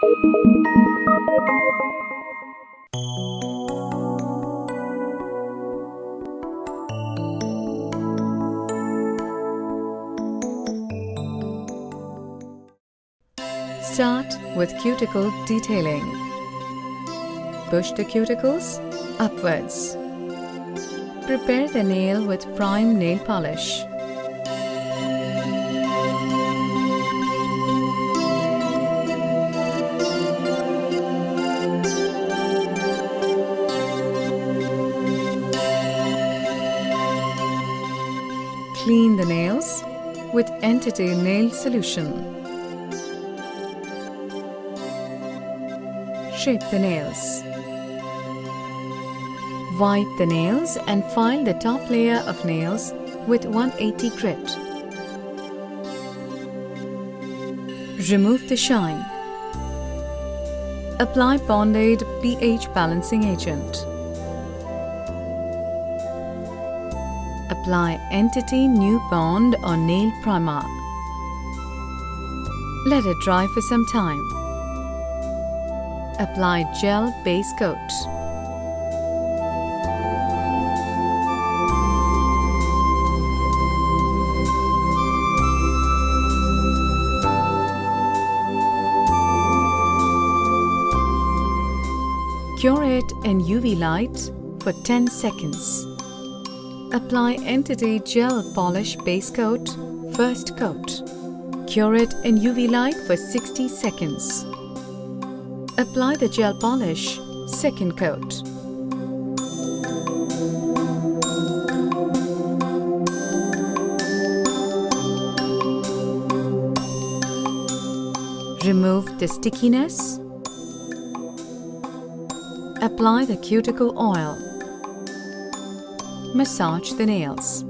Start with cuticle detailing. Push the cuticles upwards. Prepare the nail with prime nail polish. Clean the nails with Entity Nail Solution. Shape the nails. Wipe the nails and file the top layer of nails with 180 grit. Remove the shine. Apply Bond-Aid pH balancing agent. Apply Entity New Bond or Nail Primer. Let it dry for some time. Apply gel base coat. Cure it in UV light for 10 seconds. Apply Entity Gel Polish Base Coat, first coat. Cure it in UV light for 60 seconds. Apply the gel polish, second coat. Remove the stickiness. Apply the cuticle oil. Massage the nails.